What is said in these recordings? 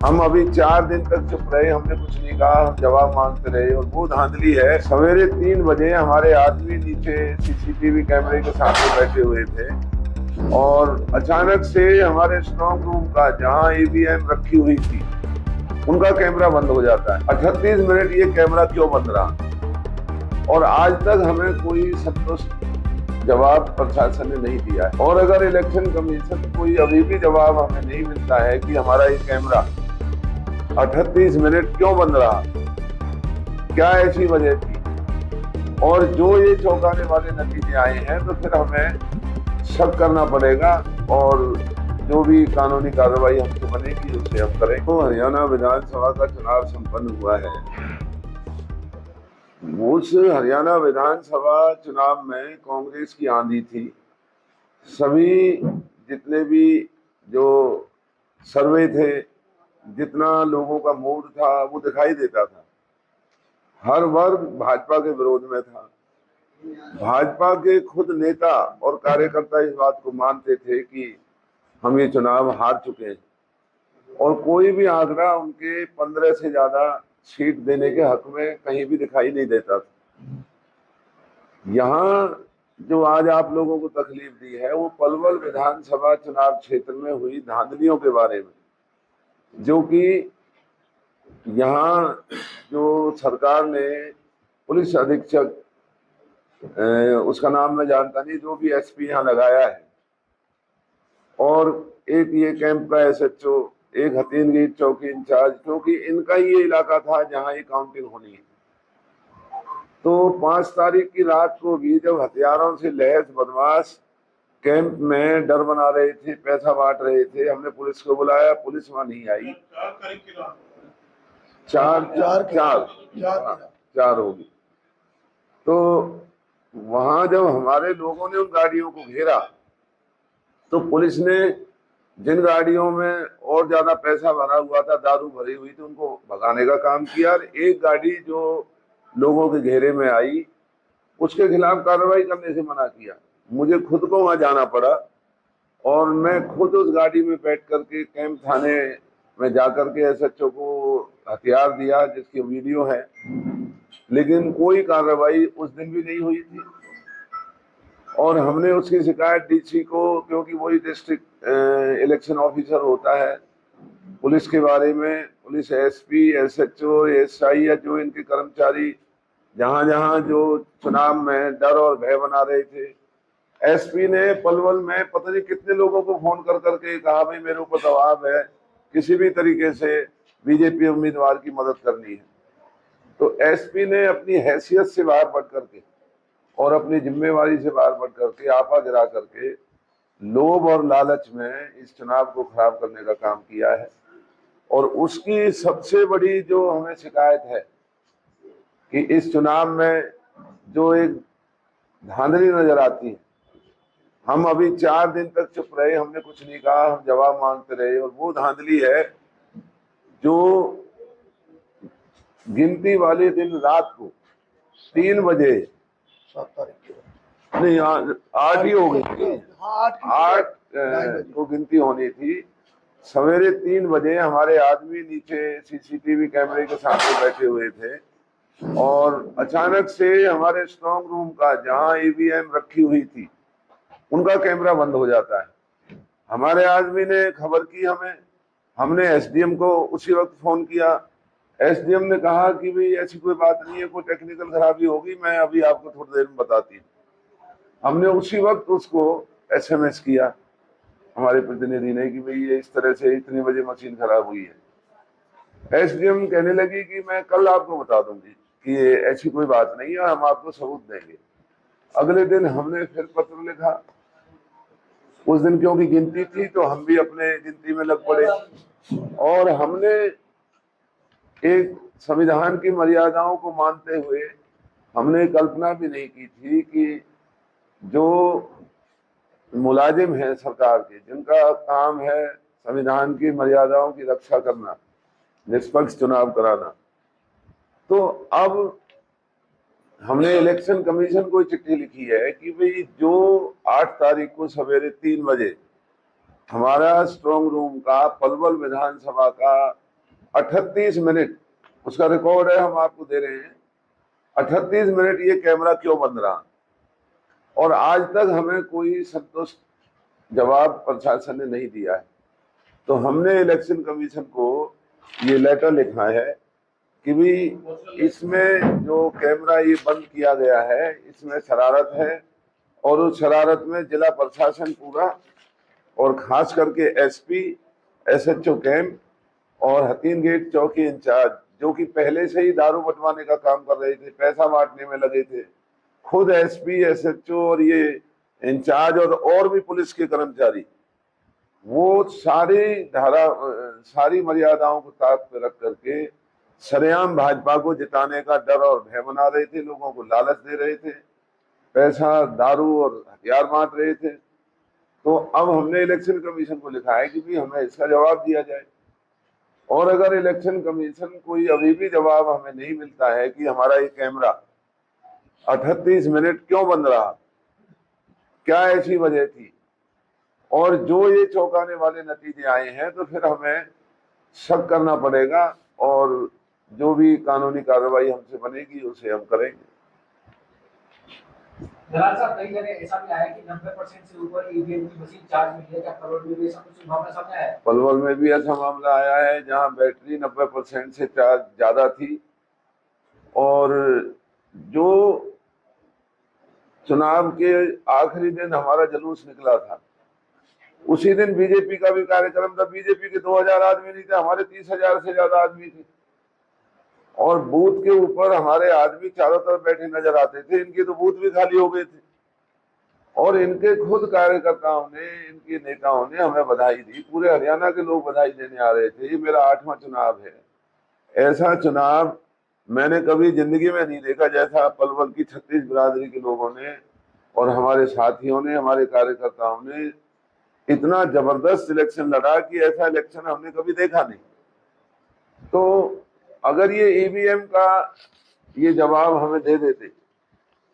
हम अभी 4 दिन तक चुप रहे, हमने कुछ नहीं कहा, हम जवाब मांगते रहे। और वो धांधली है, सवेरे 3 बजे हमारे आदमी नीचे सीसीटीवी कैमरे के सामने बैठे हुए थे और अचानक से हमारे स्ट्रॉन्ग रूम का जहां ईवीएम रखी हुई थी उनका कैमरा बंद हो जाता है। 38 मिनट ये कैमरा क्यों बंद रहा और आज तक हमें कोई संतुष्ट जवाब प्रशासन ने नहीं दिया है। और अगर इलेक्शन कमीशन कोई अभी भी जवाब हमें नहीं मिलता है कि हमारा ये कैमरा 38 मिनट क्यों बंद रहा, क्या ऐसी वजह थी, और जो ये चौंकाने वाले नतीजे आए हैं, तो फिर हमें शक करना पड़ेगा और जो भी कानूनी कार्रवाई हमसे बनेगी उसे हम करें। तो हरियाणा विधानसभा का चुनाव संपन्न हुआ है। उस हरियाणा विधानसभा चुनाव में कांग्रेस की आंधी थी। सभी जितने भी जो सर्वे थे, जितना लोगों का मूड था वो दिखाई देता था। हर वर्ग भाजपा के विरोध में था। भाजपा के खुद नेता और कार्यकर्ता इस बात को मानते थे कि हम ये चुनाव हार चुके हैं और कोई भी आंकड़ा उनके 15 से ज्यादा सीट देने के हक में कहीं भी दिखाई नहीं देता था। यहाँ जो आज आप लोगों को तकलीफ दी है वो पलवल विधानसभा चुनाव क्षेत्र में हुई धांधलियों के बारे में, जो कि यहाँ जो सरकार ने पुलिस अधीक्षक, उसका नाम मैं जानता नहीं, जो भी एसपी यहाँ लगाया है, और एक ये कैंप का एसएचओ, एक हथीनगीर चौकी इंचार्ज, क्योंकि इनका ये इलाका था जहाँ ये काउंटिंग होनी है। तो 5 तारीख की रात को भी जब हथियारों से लैस बदमाश कैंप में डर बना रहे थे, पैसा बांट रहे थे, हमने पुलिस को बुलाया, पुलिस वहां नहीं आई। चार होगी। तो वहां जब हमारे लोगों ने उन गाड़ियों को घेरा तो पुलिस ने जिन गाड़ियों में और ज्यादा पैसा भरा हुआ था, दारू भरी हुई थी, उनको भगाने का काम किया। और एक गाड़ी जो लोगों के घेरे में आई उसके खिलाफ कार्रवाई करने से मना किया। मुझे खुद को वहां जाना पड़ा और मैं खुद उस गाड़ी में बैठ करके कैंप थाने में जाकर के एसएचओ को हथियार दिया, जिसकी वीडियो है, लेकिन कोई कार्रवाई उस दिन भी नहीं हुई थी। और हमने उसकी शिकायत डीसी को, क्योंकि वही डिस्ट्रिक्ट इलेक्शन ऑफिसर होता है पुलिस के बारे में, पुलिस एसपी, एसएचओ, एसआई या जो इनके कर्मचारी जहां जहां जो चुनाव में डर और भय बना रहे थे, एसपी ने पलवल में पता नहीं कितने लोगों को फोन कर करके कहा भाई मेरे ऊपर दबाव है, किसी भी तरीके से बीजेपी उम्मीदवार की मदद करनी है। तो एसपी ने अपनी हैसियत से बाहर बढ़ करके और अपनी जिम्मेवारी से बाहर बढ़ करके आपा गिरा करके लोभ और लालच में इस चुनाव को खराब करने का काम किया है। और उसकी सबसे बड़ी जो हमें शिकायत है कि इस चुनाव में जो एक धांधली नजर आती है, हम अभी 4 दिन तक चुप रहे, हमने कुछ नहीं कहा, हम जवाब मांगते रहे। और वो धांधली है जो गिनती वाले दिन रात को 3 बजे, 7 तारीख नहीं 8 ही हो गई थी, 8 को गिनती होनी थी। सवेरे 3 बजे हमारे आदमी नीचे सीसीटीवी कैमरे के सामने बैठे हुए थे और अचानक से हमारे स्ट्रॉन्ग रूम का जहां ईवीएम रखी हुई थी उनका कैमरा बंद हो जाता है। हमारे आदमी ने खबर की हमें, हमने एसडीएम को उसी वक्त फोन किया। एसडीएम ने कहा कि भाई ऐसी कोई बात नहीं है, कोई टेक्निकल खराबी होगी, मैं अभी आपको थोड़ी देर में बताती हूँ। हमने उसी वक्त उसको एसएमएस किया हमारे प्रतिनिधि ने कि भाई ये इस तरह से इतने बजे मशीन खराब हुई है। एसडीएम कहने लगी कि मैं कल आपको बता दूंगी कि ये ऐसी कोई बात नहीं है, हम आपको सबूत देंगे। अगले दिन हमने फिर पत्र लिखा। उस दिन क्योंकि गिनती थी तो हम भी अपने गिनती में लग पड़े और हमने एक संविधान की मर्यादाओं को मानते हुए हमने कल्पना भी नहीं की थी कि जो मुलाजिम हैं सरकार के, जिनका काम है संविधान की मर्यादाओं की रक्षा करना, निष्पक्ष चुनाव कराना, तो अब हमने इलेक्शन कमीशन को चिट्ठी लिखी है कि भाई जो 8 तारीख को सवेरे 3 बजे हमारा स्ट्रॉन्ग रूम का पलवल विधानसभा का 38 मिनट उसका रिकॉर्ड है, हम आपको दे रहे हैं। 38 मिनट ये कैमरा क्यों बंद रहा, और आज तक हमें कोई संतुष्ट जवाब प्रशासन ने नहीं दिया है। तो हमने इलेक्शन कमीशन को ये लेटर लिखा है कि भी इसमें जो कैमरा ये बंद किया गया है इसमें शरारत है, और उस शरारत में जिला प्रशासन पूरा और खास करके एसपी, एसएचओ कैंप और हतीन गेट चौकी इंचार्ज, जो कि पहले से ही दारू बंटवाने का काम कर रहे थे, पैसा बांटने में लगे थे, खुद एसपी, एसएचओ और ये इंचार्ज और भी पुलिस के कर्मचारी, वो सारी मर्यादाओं को ताक पे रख करके सरेआम भाजपा को जिताने का डर और भय बना रहे थे, लोगों को लालच दे रहे थे, पैसा, दारू और हथियार बांट रहे थे। तो अब हमने इलेक्शन कमीशन को लिखा है कि भी हमें इसका जवाब दिया जाए, और अगर इलेक्शन कमीशन कोई अभी भी जवाब हमें नहीं मिलता है कि हमारा ये कैमरा 38 मिनट क्यों बंद रहा, क्या ऐसी वजह थी, और जो ये चौंकाने वाले नतीजे आए हैं, तो फिर हमें शक करना पड़ेगा और जो भी कानूनी कार्रवाई हमसे बनेगी उसे हम करेंगे। दलाल साहब, कई जगह ऐसा भी आया कि 90% से ऊपर ईवीएम की मशीन चार्ज हुई है, क्या पलवल में भी ऐसा कुछ मामला सामने आया है? पलवल में भी ऐसा मामला आया है जहां बैटरी 90% से चार्ज ज्यादा थी, और जो चुनाव के आखिरी दिन हमारा जुलूस निकला था, उसी दिन बीजेपी का भी कार्यक्रम था। बीजेपी के 2000 आदमी नहीं थे, हमारे 30,000 से ज्यादा आदमी थे, और बूथ के ऊपर हमारे आदमी चारों तरफ बैठे नजर आते थे। इनके तो बूथ भी खाली हो गए थे, और इनके खुद कार्यकर्ताओं ने, इनके नेताओं ने हमें बधाई दी। पूरे हरियाणा के लोग बधाई देने आ रहे थे। ये मेरा 8वां चुनाव है। ऐसा चुनाव मैंने कभी जिंदगी में नहीं देखा जैसा पलवल की 36 बिरादरी के लोगों ने और हमारे साथियों ने, हमारे कार्यकर्ताओं ने इतना जबरदस्त इलेक्शन लड़ा कि ऐसा इलेक्शन हमने कभी देखा नहीं। तो अगर ये ईवीएम का ये जवाब हमें दे देते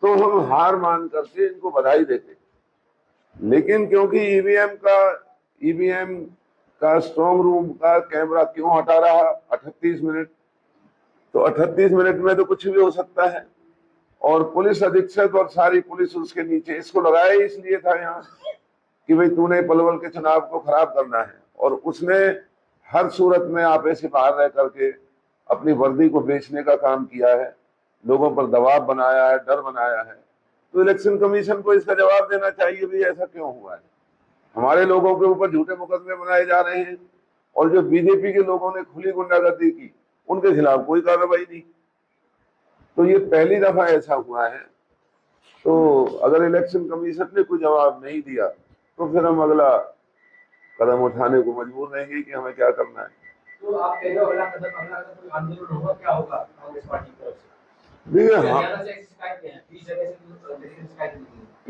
तो हम हार मान करके इनको बधाई देते, लेकिन क्योंकि ईवीएम का स्ट्रॉन्ग रूम का कैमरा क्यों हटा रहा 38 मिनट, तो 38 मिनट में तो कुछ भी हो सकता है। और पुलिस अधीक्षक और सारी पुलिस उसके नीचे, इसको लगाया इसलिए था यहाँ कि भाई तूने पलवल के चुनाव को खराब करना है, और उसने हर सूरत में आपे से बाहर रह करके अपनी वर्दी को बेचने का काम किया है, लोगों पर दबाव बनाया है, डर बनाया है। तो इलेक्शन कमीशन को इसका जवाब देना चाहिए भी ऐसा क्यों हुआ है। हमारे लोगों के ऊपर झूठे मुकदमे बनाए जा रहे हैं, और जो बीजेपी के लोगों ने खुली गुंडागर्दी की उनके खिलाफ कोई कार्रवाई नहीं। तो ये पहली दफा ऐसा हुआ है। तो अगर इलेक्शन कमीशन ने कोई जवाब नहीं दिया तो फिर हम अगला कदम उठाने को मजबूर रहेंगे कि हमें क्या करना है। तो आप कह रहे हो अगला कदम कोई आंदोलन होगा, क्या होगा कांग्रेस पार्टी की तरफ से?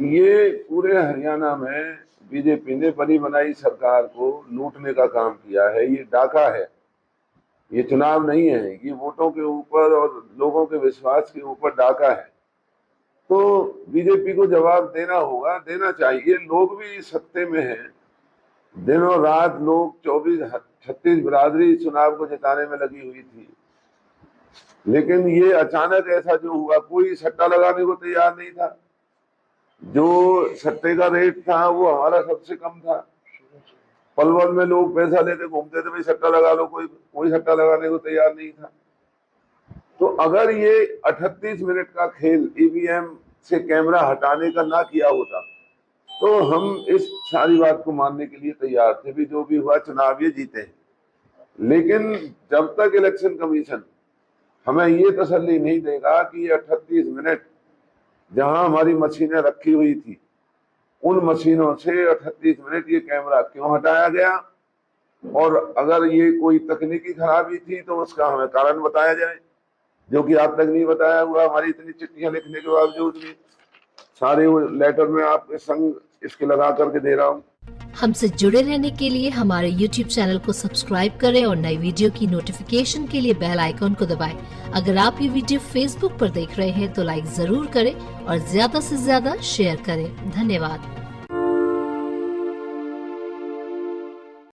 ये पूरे हरियाणा में बीजेपी ने बनी बनाई सरकार को लूटने का काम किया है। ये डाका है, ये चुनाव नहीं है। ये वोटों के ऊपर और लोगों के विश्वास के ऊपर डाका है। तो बीजेपी को जवाब देना होगा, देना चाहिए। लोग भी सत्ते में हैं, दिनों रात लोग 36 बिरादरी चुनाव को जिताने में लगी हुई थी, लेकिन ये अचानक ऐसा जो हुआ, कोई सट्टा लगाने को तैयार नहीं था। जो सट्टे का रेट था वो हमारा सबसे कम था। पलवल में लोग पैसा लेके घूमते थे, भाई सट्टा लगा लो, कोई सट्टा लगाने को तैयार नहीं था। तो अगर ये 38 मिनट का खेल ईवीएम से कैमरा हटाने का ना किया होता तो हम इस सारी बात को मानने के लिए तैयार थे भी जो भी हुआ चुनाव ये जीते हैं। लेकिन जब तक इलेक्शन कमीशन हमें ये तसल्ली नहीं देगा कि ये 38 मिनट जहां हमारी मशीनें रखी हुई थी उन मशीनों से 38 मिनट ये कैमरा क्यों हटाया गया, और अगर ये कोई तकनीकी खराबी थी तो उसका हमें कारण बताया जाए, जो कि आप तक नहीं बताया हुआ। हमारी इतनी चिट्ठियां लिखने के बावजूद भी सारे वो लेटर में आपके संग इसके लगा करके दे रहा हूँ। हमसे जुड़े रहने के लिए हमारे YouTube चैनल को सब्सक्राइब करें और नई वीडियो की नोटिफिकेशन के लिए बेल आइकॉन को दबाएं। अगर आप ये वीडियो Facebook पर देख रहे हैं तो लाइक जरूर करें और ज्यादा से ज्यादा शेयर करें। धन्यवाद।